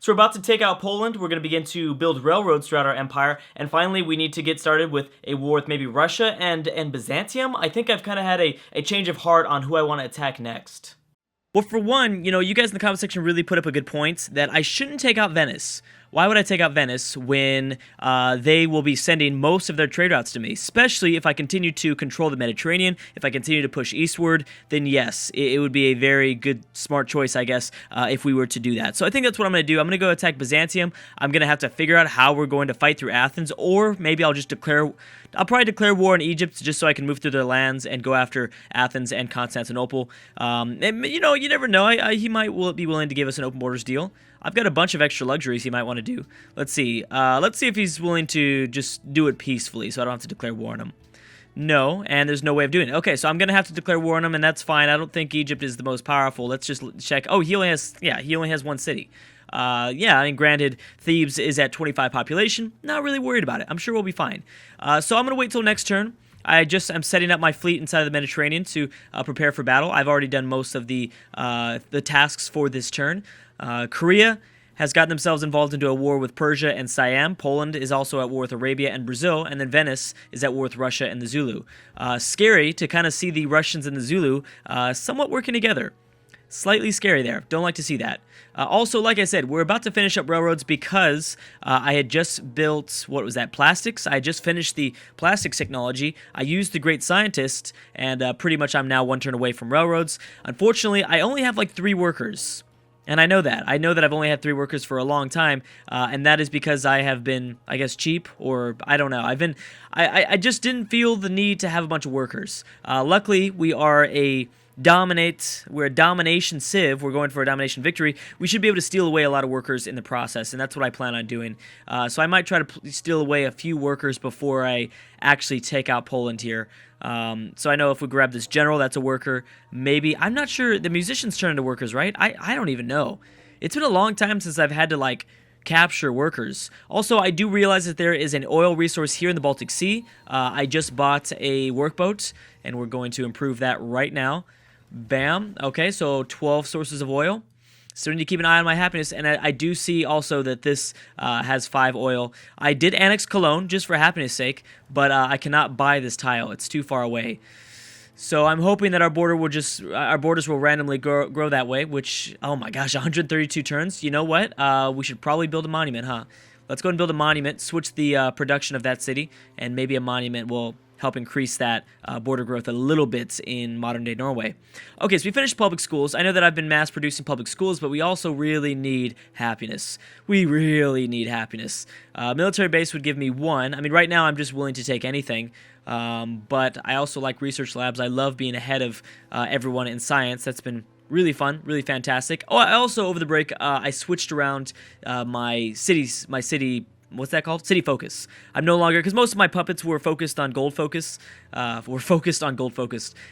So we're about to take out Poland, we're going to begin to build railroads throughout our empire, and finally we need to get started with a war with maybe Russia and Byzantium. I think I've kind of had a change of heart on who I want to attack next. Well, for one, you guys in the comment section really put up a good point that I shouldn't take out Venice. Why would I take out Venice when they will be sending most of their trade routes to me? Especially if I continue to control the Mediterranean, if I continue to push eastward, then yes, it would be a very good, smart choice, I guess, if we were to do that. So I think that's what I'm going to do. I'm going to go attack Byzantium. I'm going to have to figure out how we're going to fight through Athens, or maybe I'll probably declare war on Egypt just so I can move through their lands and go after Athens and Constantinople. And, you never know. He might be willing to give us an open borders deal. I've got a bunch of extra luxuries he might want to do. Let's see. Let's see if he's willing to just do it peacefully so I don't have to declare war on him. No, and there's no way of doing it. Okay, so I'm going to have to declare war on him, and that's fine. I don't think Egypt is the most powerful. Let's just check. Oh, he only has one city. Yeah, I mean, granted, Thebes is at 25 population. Not really worried about it. I'm sure we'll be fine. So I'm going to wait till next turn. I'm setting up my fleet inside of the Mediterranean to prepare for battle. I've already done most of the tasks for this turn. Korea has gotten themselves involved into a war with Persia and Siam. Poland is also at war with Arabia and Brazil, and then Venice is at war with Russia and the Zulu. Scary to kind of see the Russians and the Zulu somewhat working together. Slightly scary there. Don't like to see that. Also, like I said, we're about to finish up railroads because I had just built, what was that, plastics? I just finished the plastics technology. I used the great scientist, and pretty much I'm now one turn away from railroads. Unfortunately, I only have like 3 workers. And I know that. I know that I've only had 3 workers for a long time, and that is because I have been, I guess, cheap, or I don't know. I just didn't feel the need to have a bunch of workers. Luckily, we're a domination civ. We're going for a domination victory. We should be able to steal away a lot of workers in the process, and that's what I plan on doing. So I might try to steal away a few workers before I actually take out Poland here. So I know if we grab this general, that's a worker. Maybe, I'm not sure, the musicians turn into workers, right? I don't even know. It's been a long time since I've had to, capture workers. Also, I do realize that there is an oil resource here in the Baltic Sea. I just bought a workboat, and we're going to improve that right now. Bam. Okay, so 12 sources of oil. So I need to keep an eye on my happiness, and I do see also that this has 5 oil. I did annex Cologne just for happiness sake, but I cannot buy this tile. It's too far away. So I'm hoping that our borders will randomly grow that way, which, oh my gosh, 132 turns. You know what? We should probably build a monument, huh? Let's go and build a monument, switch the production of that city, and maybe a monument will help increase that border growth a little bit in modern-day Norway. Okay, so we finished public schools. I know that I've been mass-producing public schools, but we also really need happiness. We really need happiness. Military base would give me 1. I mean, right now I'm just willing to take anything, but I also like research labs. I love being ahead of everyone in science. That's been really fun, really fantastic. Oh, I also, over the break, I switched around my city, what's that called? City focus. I'm no longer, because most of my puppets were focused on gold focus.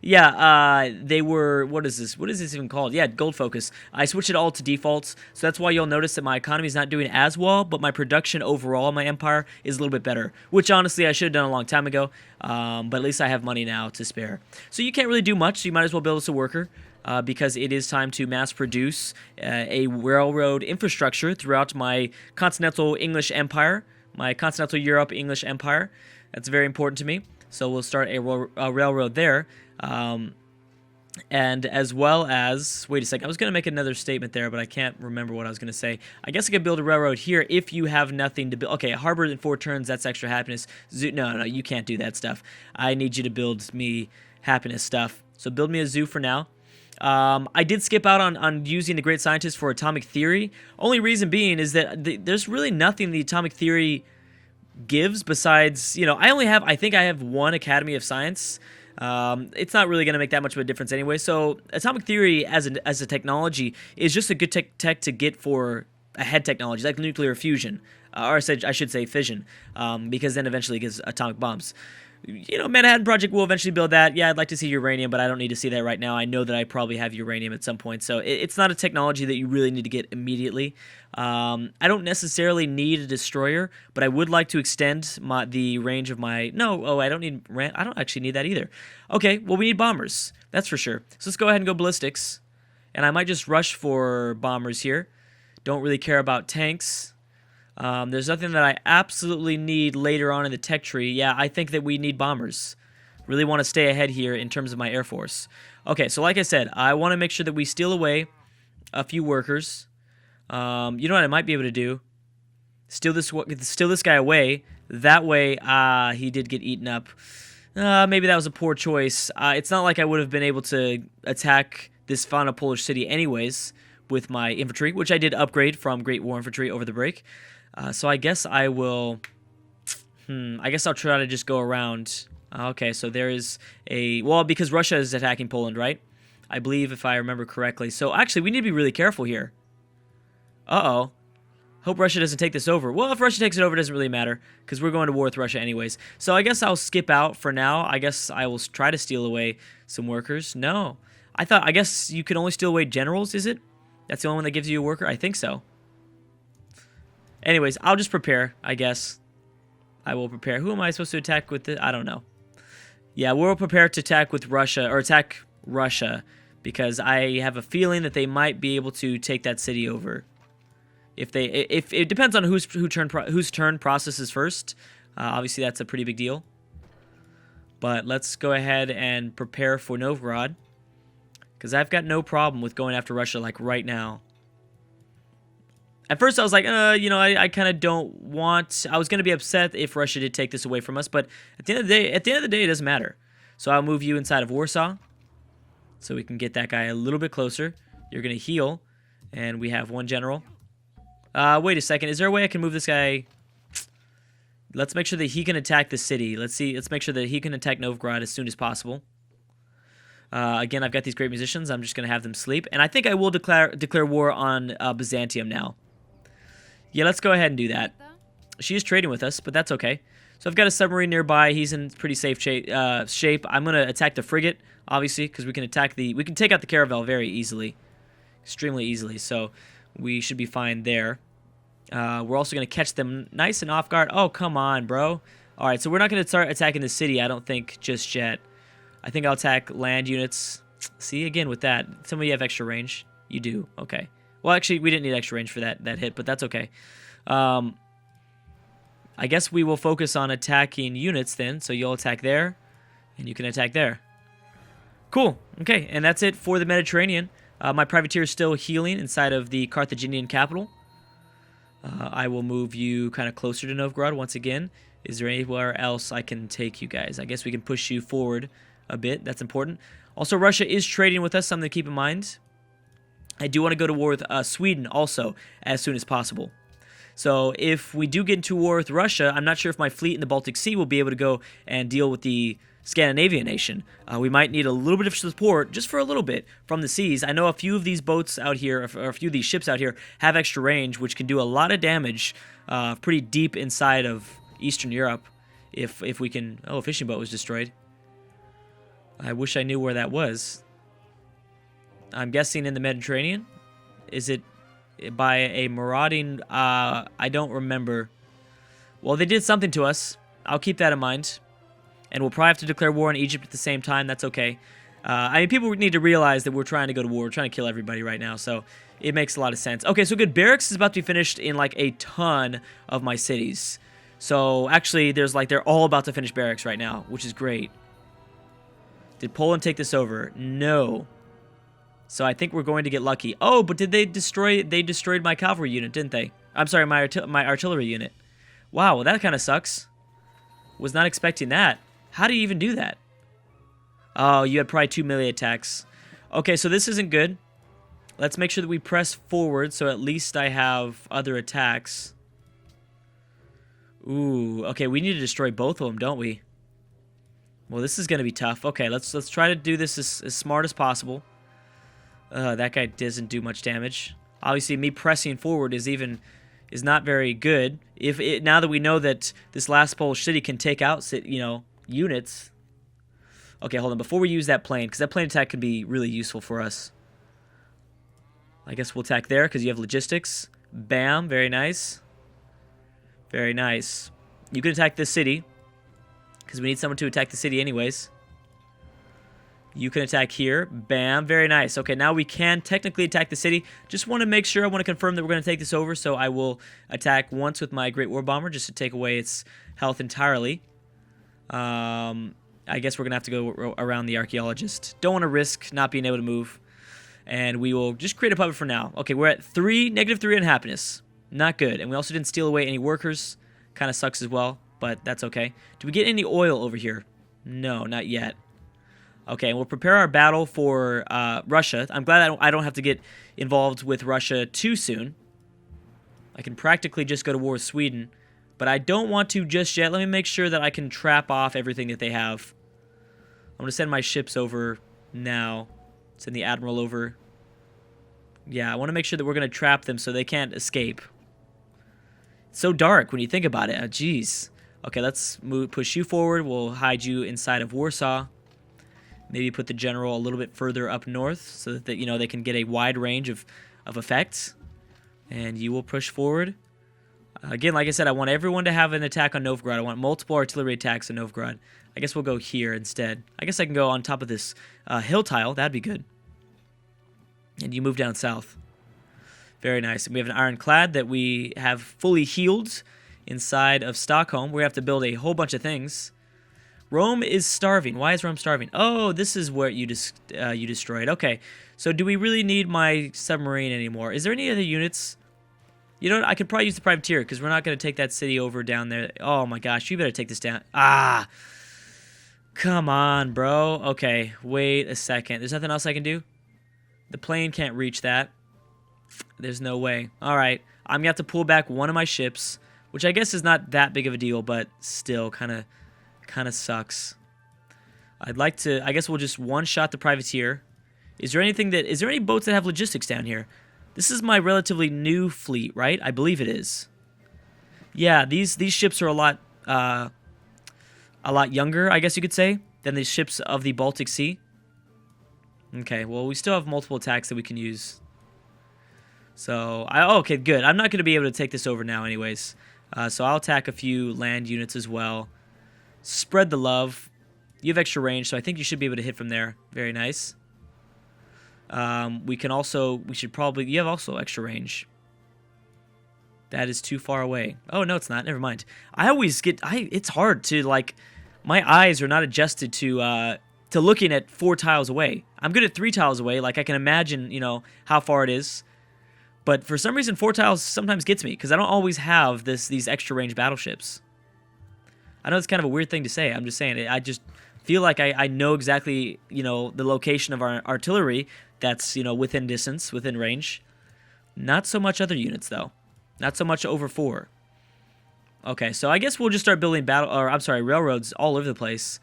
Yeah, they were, what is this? What is this even called? Yeah, gold focus. I switched it all to defaults, so that's why you'll notice that my economy is not doing as well, but my production overall in my empire is a little bit better, which honestly I should have done a long time ago, but at least I have money now to spare. So you can't really do much, so you might as well build us a worker. Because it is time to mass produce a railroad infrastructure throughout my continental English empire, my continental Europe English empire. That's very important to me. So we'll start a railroad there. And as well as, wait a second, I was going to make another statement there, but I can't remember what I was going to say. I guess I could build a railroad here if you have nothing to build. Okay, a harbor in 4 turns, that's extra happiness. Zoo, no, you can't do that stuff. I need you to build me happiness stuff. So build me a zoo for now. I did skip out on using the great scientist for atomic theory. Only reason being is that there's really nothing the atomic theory gives besides, I think I have 1 Academy of Science. It's not really going to make that much of a difference anyway. So atomic theory as a technology is just a good tech to get for ahead technology, like nuclear fusion, or I should say fission, because then eventually it gives atomic bombs. Manhattan Project will eventually build that. Yeah, I'd like to see uranium, but I don't need to see that right now. I know that I probably have uranium at some point, so it's not a technology that you really need to get immediately. I don't necessarily need a destroyer, but I would like to extend the range of my... I don't actually need that either. Okay, well, we need bombers. That's for sure. So let's go ahead and go ballistics, and I might just rush for bombers here. Don't really care about tanks. There's nothing that I absolutely need later on in the tech tree. Yeah, I think that we need bombers. Really want to stay ahead here in terms of my Air Force. Okay, so like I said, I want to make sure that we steal away a few workers. You know what I might be able to do? Steal this guy away. That way, he did get eaten up. Maybe that was a poor choice. It's not like I would have been able to attack this final Polish city anyways with my infantry, which I did upgrade from Great War Infantry over the break. So I guess I will... I guess I'll try to just go around. Okay, so there is a... Well, because Russia is attacking Poland, right? I believe, if I remember correctly. So actually, we need to be really careful here. Uh-oh. Hope Russia doesn't take this over. Well, if Russia takes it over, it doesn't really matter, because we're going to war with Russia anyways. So I guess I'll skip out for now. I guess I will try to steal away some workers. No. I guess you can only steal away generals, is it? That's the only one that gives you a worker? I think so. Anyways, I'll just prepare, I guess. I will prepare. Who am I supposed to attack with? I don't know. Yeah, we'll prepare to attack with Russia, or attack Russia, because I have a feeling that they might be able to take that city over. If it depends on whose turn processes first. Obviously, that's a pretty big deal. But let's go ahead and prepare for Novgorod, because I've got no problem with going after Russia like right now. At first, I was like, you know, I kind of don't want. I was going to be upset if Russia did take this away from us, but at the end of the day, it doesn't matter. So I'll move you inside of Warsaw, so we can get that guy a little bit closer. You're going to heal, and we have one general. Wait a second. Is there a way I can move this guy? Let's make sure that he can attack the city. Let's make sure that he can attack Novgorod as soon as possible. Again, I've got these great musicians. I'm just going to have them sleep. And I think I will declare war on Byzantium now. Yeah, let's go ahead and do that. She is trading with us, but that's okay. So I've got a submarine nearby. He's in pretty safe shape. I'm going to attack the frigate, obviously, because we can take out the caravel very easily. Extremely easily. So we should be fine there. We're also going to catch them nice and off guard. Oh, come on, bro. All right, so we're not going to start attacking the city, I don't think, just yet. I think I'll attack land units. See, again, with that, some of you have extra range. You do. Okay. Well, actually, we didn't need extra range for that hit, but that's okay. I guess we will focus on attacking units then. So you'll attack there, and you can attack there. Cool. Okay, and that's it for the Mediterranean. My privateer is still healing inside of the Carthaginian capital. I will move you kind of closer to Novgorod once again. Is there anywhere else I can take you guys? I guess we can push you forward a bit. That's important. Also, Russia is trading with us, something to keep in mind. I do want to go to war with Sweden also as soon as possible. So if we do get into war with Russia, I'm not sure if my fleet in the Baltic Sea will be able to go and deal with the Scandinavian nation. We might need a little bit of support, just for a little bit, from the seas. I know a few of these boats out here, or a few of these ships out here, have extra range, which can do a lot of damage pretty deep inside of Eastern Europe. If we can... Oh, a fishing boat was destroyed. I wish I knew where that was. I'm guessing in the Mediterranean. Is it by a marauding... I don't remember. Well, they did something to us. I'll keep that in mind. And we'll probably have to declare war on Egypt at the same time. That's okay. I mean, people need to realize that we're trying to go to war. We're trying to kill everybody right now, so it makes a lot of sense. Okay, so good. Barracks is about to be finished in, like, a ton of my cities. So, actually, they're all about to finish barracks right now, which is great. Did Poland take this over? No. So I think we're going to get lucky. Oh, but did they destroy... They destroyed my cavalry unit, didn't they? I'm sorry, my artillery unit. Wow, well, that kind of sucks. Was not expecting that. How do you even do that? Oh, you had probably 2 melee attacks. Okay, so this isn't good. Let's make sure that we press forward, so at least I have other attacks. Ooh, okay, we need to destroy both of them, don't we? Well, this is going to be tough. Okay, let's try to do this as smart as possible. That guy doesn't do much damage. Obviously, me pressing forward is not very good. Now that we know that this last Polish city can take out, units. Okay, hold on. Before we use that plane, because that plane attack could be really useful for us. I guess we'll attack there because you have logistics. Bam, very nice. Very nice. You can attack this city because we need someone to attack the city anyways. You can attack here. Bam. Very nice. Okay, now we can technically attack the city. Just want to make sure, I want to confirm that we're going to take this over, so I will attack once with my Great War Bomber just to take away its health entirely. I guess we're going to have to go around the Archaeologist. Don't want to risk not being able to move. And we will just create a puppet for now. Okay, we're at -3 on happiness. Not good. And we also didn't steal away any workers. Kind of sucks as well, but that's okay. Do we get any oil over here? No, not yet. Okay, we'll prepare our battle for Russia. I'm glad I don't have to get involved with Russia too soon. I can practically just go to war with Sweden, but I don't want to just yet. Let me make sure that I can trap off everything that they have. I'm going to send my ships over now. Send the Admiral over. Yeah, I want to make sure that we're going to trap them so they can't escape. It's so dark when you think about it. Jeez. Okay, let's push you forward. We'll hide you inside of Warsaw. Maybe put the general a little bit further up north so that you know they can get a wide range of effects. And you will push forward. Again, like I said, I want everyone to have an attack on Novgorod. I want multiple artillery attacks on Novgorod. I guess we'll go here instead. I guess I can go on top of this hill tile. That'd be good. And you move down south. Very nice. And we have an ironclad that we have fully healed inside of Stockholm. We have to build a whole bunch of things. Rome is starving. Why is Rome starving? Oh, this is where you destroyed. Okay, so do we really need my submarine anymore? Is there any other units? You know what? I could probably use the privateer because we're not going to take that city over down there. Oh my gosh, you better take this down. Ah, come on, bro. Okay, wait a second. There's nothing else I can do? The plane can't reach that. There's no way. All right, I'm going to have to pull back one of my ships, which I guess is not that big of a deal, but still kind of sucks. I'd like to, I guess we'll just one-shot the privateer. Is there any boats that have logistics down here? This is my relatively new fleet, right? I believe it is. Yeah, these ships are a lot younger, I guess you could say, than the ships of the Baltic Sea. Okay, well, we still have multiple attacks that we can use. So, okay, good. I'm not going to be able to take this over now anyways. So I'll attack a few land units as well. Spread the love. You have extra range, so I think you should be able to hit from there. Very nice. You have also extra range. That is too far away. Oh, no, it's not. Never mind. It's hard to, like, my eyes are not adjusted to looking at 4 tiles away. I'm good at 3 tiles away. Like, I can imagine, you know, how far it is. But for some reason, 4 tiles sometimes gets me, because I don't always have these extra range battleships. I know it's kind of a weird thing to say. I'm just saying it. I just feel like I know exactly, you know, the location of our artillery that's, you know, within distance, within range. Not so much other units, though. Not so much over 4. Okay, so I guess we'll just start building railroads all over the place.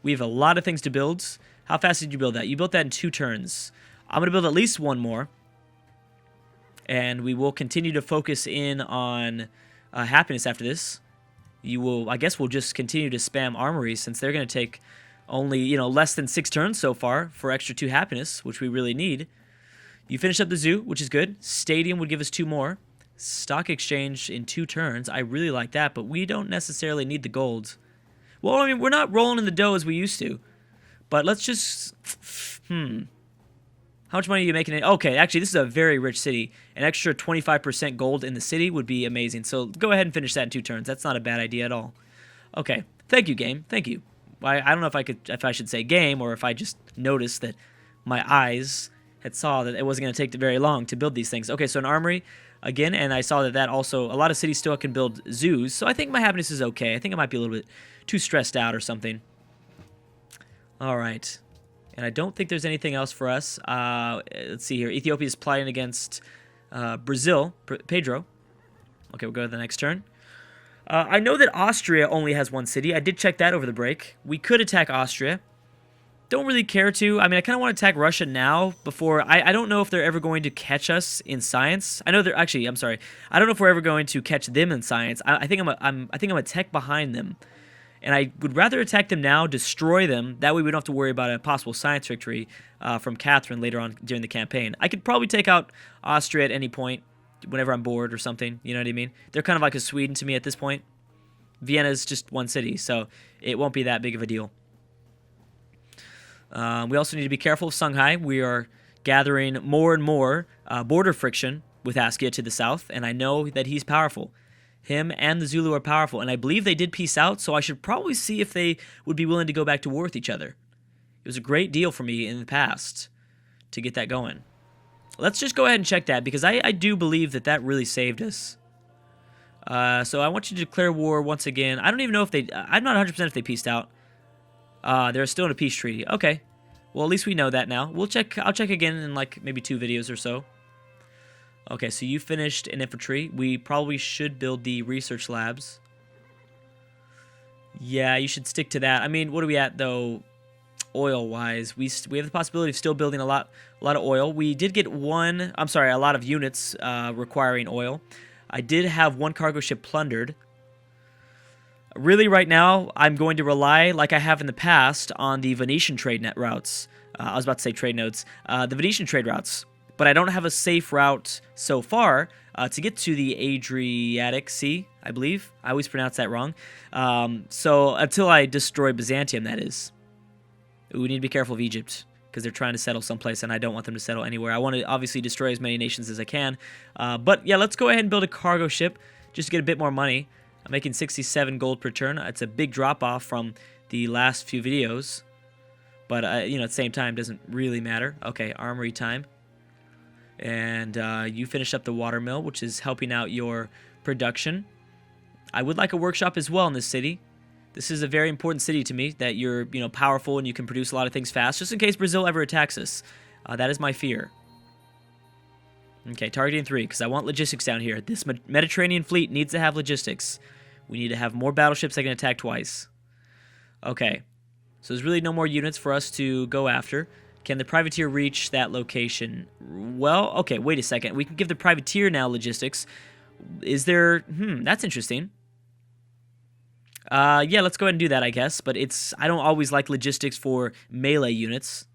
We have a lot of things to build. How fast did you build that? You built that in 2 turns. I'm going to build at least 1 more. And we will continue to focus in on happiness after this. I guess we'll just continue to spam armories since they're going to take only, you know, less than 6 turns so far for extra 2 happiness, which we really need. You finished up the zoo, which is good. Stadium would give us 2 more. Stock exchange in 2 turns. I really like that, but we don't necessarily need the gold. Well, I mean, we're not rolling in the dough as we used to. But let's just... How much money are you making? Okay, actually, this is a very rich city. An extra 25% gold in the city would be amazing. So go ahead and finish that in 2 turns. That's not a bad idea at all. Okay, thank you, game. Thank you. I don't know if I should say game or if I just noticed that my eyes had saw that it wasn't going to take very long to build these things. Okay, so an armory again, and I saw that also a lot of cities still can build zoos. So I think my happiness is okay. I think I might be a little bit too stressed out or something. All right. And I don't think there's anything else for us. Let's see here. Ethiopia is plotting against Brazil. Pedro. Okay, we'll go to the next turn. I know that Austria only has 1 city. I did check that over the break. We could attack Austria. Don't really care to. I mean, I kind of want to attack Russia now before... I don't know if they're ever going to catch us in science. I know they're... Actually, I'm sorry. I don't know if we're ever going to catch them in science. I think I'm a tech behind them. And I would rather attack them now, destroy them. That way we don't have to worry about a possible science victory from Catherine later on during the campaign. I could probably take out Austria at any point, whenever I'm bored or something. You know what I mean? They're kind of like a Sweden to me at this point. Vienna's just 1 city, so it won't be that big of a deal. We also need to be careful of Songhai. We are gathering more and more border friction with Askia to the south, and I know that he's powerful. Him and the Zulu are powerful, and I believe they did peace out, so I should probably see if they would be willing to go back to war with each other. It was a great deal for me in the past to get that going. Let's just go ahead and check that, because I do believe that that really saved us. So I want you to declare war once again. I don't even know if they... I'm not 100% if they peaced out. They're still in a peace treaty. Okay. Well, at least we know that now. We'll check. I'll check again in like maybe 2 videos or so. Okay, so you finished an infantry. We probably should build the research labs. Yeah, you should stick to that. I mean, what are we at though? Oil-wise, we have the possibility of still building a lot of oil. We did get a lot of units requiring oil. I did have 1 cargo ship plundered. Really, right now, I'm going to rely, like I have in the past, on the Venetian trade net routes. I was about to say trade nodes. The Venetian trade routes. But I don't have a safe route so far to get to the Adriatic Sea, I believe. I always pronounce that wrong. So until I destroy Byzantium, that is. We need to be careful of Egypt, because they're trying to settle someplace, and I don't want them to settle anywhere. I want to obviously destroy as many nations as I can. But yeah, let's go ahead and build a cargo ship, just to get a bit more money. I'm making 67 gold per turn. It's a big drop-off from the last few videos. But, you know, at the same time, it doesn't really matter. Okay, armory time. And you finish up the water mill, which is helping out your production. I would like a workshop as well in this city. This is a very important city to me, that you're, you know, powerful and you can produce a lot of things fast, just in case Brazil ever attacks us. That is my fear. Okay, targeting 3, because I want logistics down here. This Mediterranean fleet needs to have logistics. We need to have more battleships that can attack twice. Okay, so there's really no more units for us to go after. Can the privateer reach that location? Well, okay, wait a second. We can give the privateer now logistics. Is there... that's interesting. Yeah, let's go ahead and do that, I guess. But I don't always like logistics for melee units.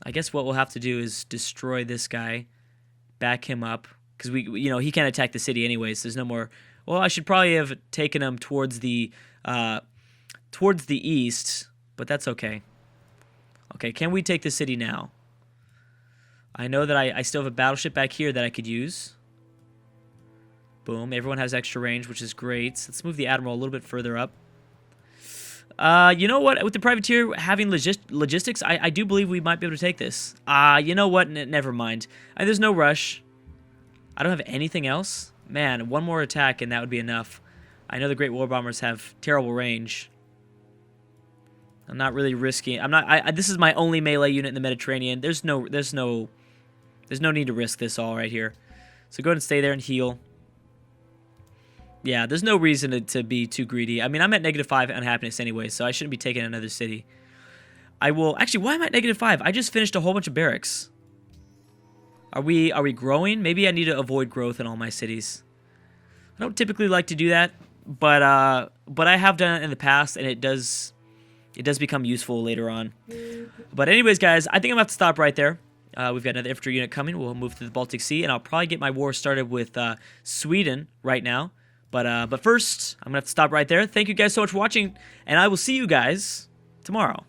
I guess what we'll have to do is destroy this guy, back him up, because he can't attack the city anyways. There's no more. Well, I should probably have taken him towards the east, but that's okay. Okay, can we take the city now? I know that I still have a battleship back here that I could use. Boom, everyone has extra range, which is great. Let's move the Admiral a little bit further up. You know what? With the privateer having logistics, I do believe we might be able to take this. You know what? Never mind. There's no rush. I don't have anything else. Man, 1 more attack and that would be enough. I know the Great War Bombers have terrible range. I'm not really risking. This is my only melee unit in the Mediterranean. There's no need to risk this all right here. So go ahead and stay there and heal. Yeah, there's no reason to be too greedy. I mean, I'm at -5 unhappiness anyway, so I shouldn't be taking another city. I will... Actually, why am I at -5? I just finished a whole bunch of barracks. Are we growing? Maybe I need to avoid growth in all my cities. I don't typically like to do that, but I have done it in the past, and it does become useful later on. But anyways, guys, I think I'm going to have to stop right there. We've got another infantry unit coming. We'll move to the Baltic Sea, and I'll probably get my war started with Sweden right now. But first, I'm going to have to stop right there. Thank you guys so much for watching, and I will see you guys tomorrow.